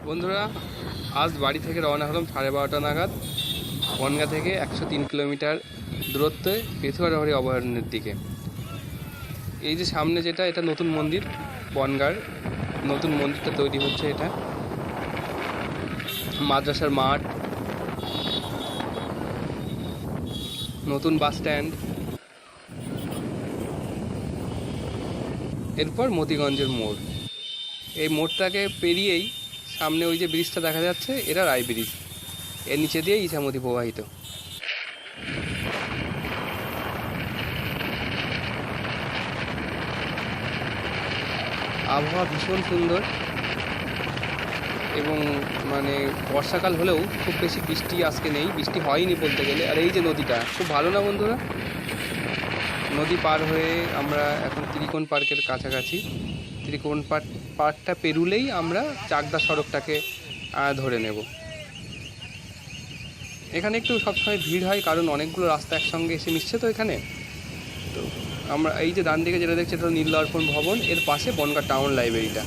বন্ধুরা, আজ বাড়ি থেকে রওনা হলাম 12:30 নাগাদ বনগাঁ থেকে 103 কিলোমিটার দূরত্বে পেথুয়ারহরি অভয়ারণ্যের দিকে। এই যে সামনে যেটা, এটা নতুন মন্দির, বনগাঁর নতুন মন্দিরটা তৈরি হচ্ছে। এটা মাদ্রাসার মাঠ, নতুন বাস স্ট্যান্ড, এরপর মতিগঞ্জের মোড়। এই মোড়টাকে পেরিয়েই সামনে ওই যে ব্রিজটা দেখা যাচ্ছে, এটা রায় ব্রিজ। এর নিচে দিয়ে ইছামতি প্রবাহিত। আবহাওয়া ভীষণ সুন্দর এবং বর্ষাকাল হলেও খুব বেশি বৃষ্টি আজকে নেই, বৃষ্টি হয়নি বলতে গেলে। আর এই যে নদীটা খুব ভালো না বন্ধুরা? নদী পার হয়ে আমরা এখন ত্রিকোণ পার্কের কাছাকাছি। ত্রিকোণ পার্কটা পেরুলেই আমরা চাকদা সড়কটাকে ধরে নেব। এখানে একটু সবসময় ভিড় হয়, কারণ অনেকগুলো রাস্তা একসঙ্গে এসে মিশছে তো এখানে। তো আমরা এই যে ডান দিকে যেটা দেখছি, এটা নীলদর্পণ ভবন, এর পাশে বনগাঁ টাউন লাইব্রেরিটা।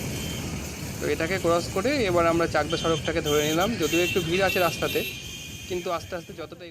তো এটাকে ক্রস করে এবার আমরা চাকদা সড়কটাকে ধরে নিলাম। যদিও একটু ভিড় আছে রাস্তাতে, কিন্তু আস্তে আস্তে যতটা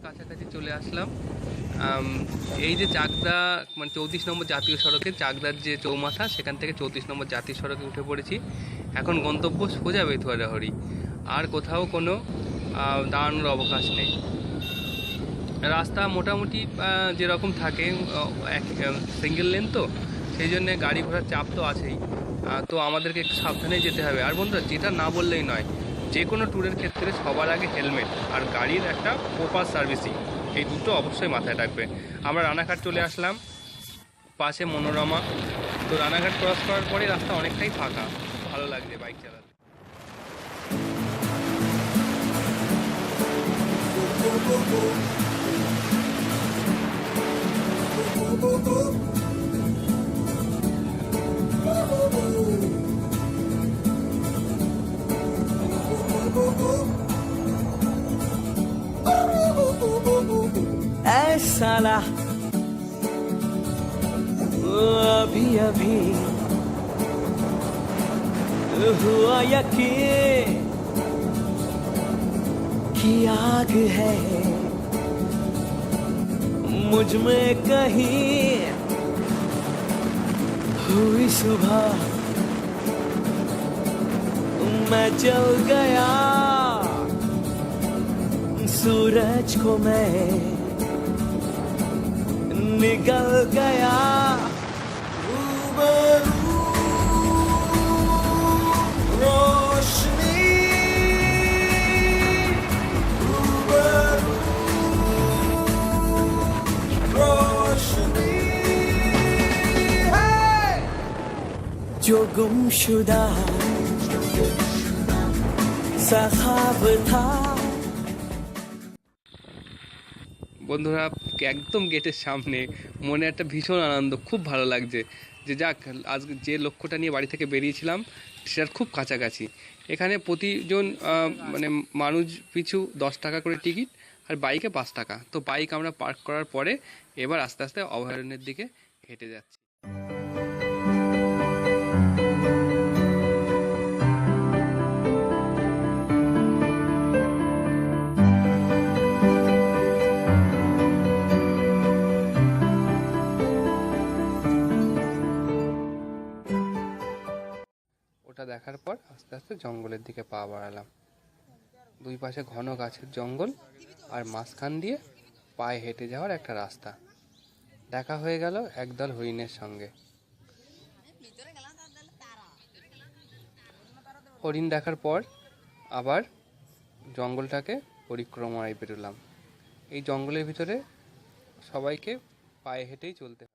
কাছাকাছি চলে আসলাম। এই যে চাকদা 34 নম্বর জাতীয় সড়কে, চাকদার যে চৌমাথা, সেখান থেকে 34 নম্বর জাতীয় সড়কে উঠে পড়েছি। এখন গন্তব্য সোজা পেথুয়ারহরি, আর কোথাও কোনো দাঁড়ানোর অবকাশ নেই। রাস্তা মোটামুটি যেরকম থাকে, সিঙ্গেল লেন তো, সেই জন্যে গাড়ি ঘোড়ার চাপ তো আছেই। তো আমাদেরকে একটু সাবধানে যেতে হবে। আর বন্ধুরা, যেটা না বললেই নয়, যে কোনো ট্যুরের ক্ষেত্রে সবার আগে হেলমেট আর গাড়ির একটা প্রপার সার্ভিসিং, এই দুটো অবশ্যই মাথায় রাখবে। আমরা রানাঘাট চলে আসলাম, পাশে মনোরমা। তো রানাঘাট ক্রস করার পরে রাস্তা অনেকটাই ফাঁকা, ভালো লাগছে বাইক চালাতে। साला अभी अभी हुआ यकीन कि आग है मुझ में कहीं हुई सुबह मैं जल गया सूरज को मैं निकल गया रोशनी रोशनी है जो गुमशुदा सा ख्वाब था। বন্ধুরা, একদম গেটের সামনে, মনে একটা ভীষণ আনন্দ, খুব ভালো লাগছে যে যাক, আজকে যে লক্ষ্যটা নিয়ে বাড়ি থেকে বেরিয়েছিলাম সেটার খুব কাছাকাছি। এখানে প্রতিজন মানুষ পিছু 10 টাকা করে টিকিট, আর বাইকে 5 টাকা। তো বাইক আমরা পার্ক করার পরে এবার আস্তে আস্তে অভয়ারণ্যের দিকে হেঁটে যাচ্ছি। ওটা দেখার পর আস্তে আস্তে জঙ্গলের দিকে পা বাড়ালাম। দুই পাশে ঘন গাছের জঙ্গল, আর মাঝখান দিয়ে পায়ে হেঁটে যাওয়ার একটা রাস্তা। দেখা হয়ে গেল একদল হরিণের সঙ্গে। হরিণ দেখার পর আবার জঙ্গলটাকে পরিক্রমায় বেরোলাম। এই জঙ্গলের ভিতরে সবাইকে পায়ে হেঁটেই চলতে হয়।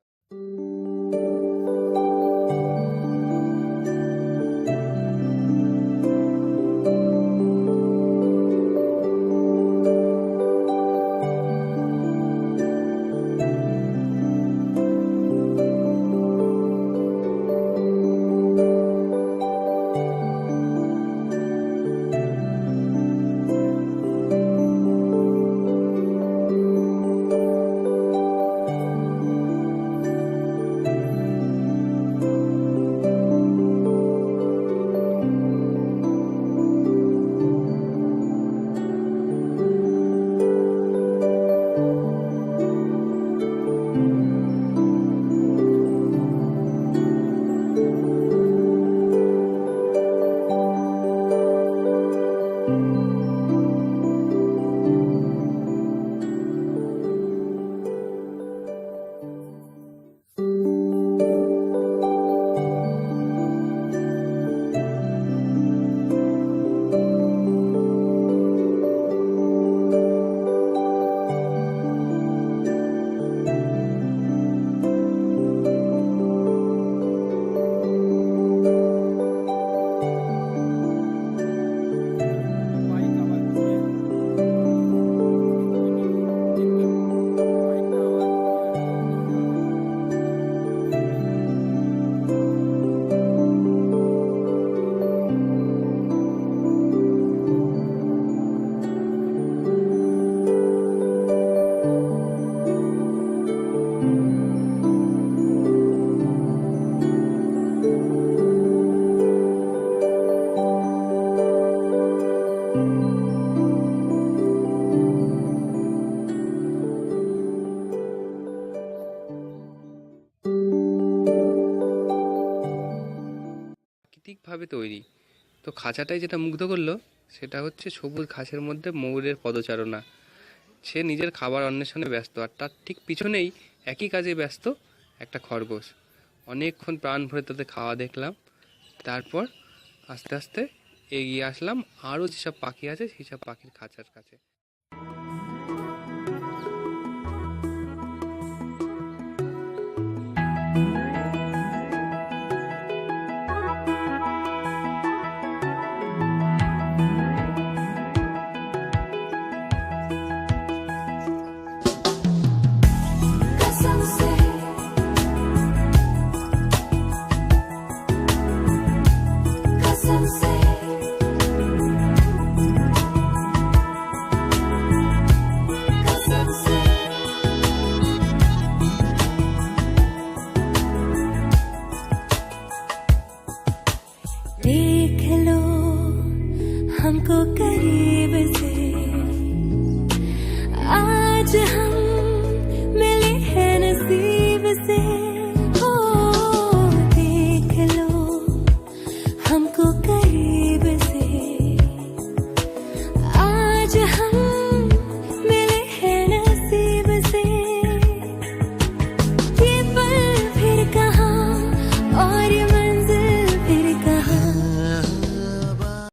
প্রাকৃতিকভাবে তৈরি। তো খাঁচাটায় যেটা মুগ্ধ করলো সেটা হচ্ছে সবুজ ঘাসের মধ্যে ময়ূরের পদচারণা। সে নিজের খাবার অন্বেষণে ব্যস্ত, আর তার ঠিক পিছনেই একই কাজে ব্যস্ত একটা খরগোশ। অনেকক্ষণ প্রাণ ভরে তাদের খাওয়া দেখলাম। তারপর আস্তে আস্তে এগিয়ে আসলাম আরও যেসব পাখি আছে সেই সব পাখির খাঁচার কাছে। देख लो हमको करीब से।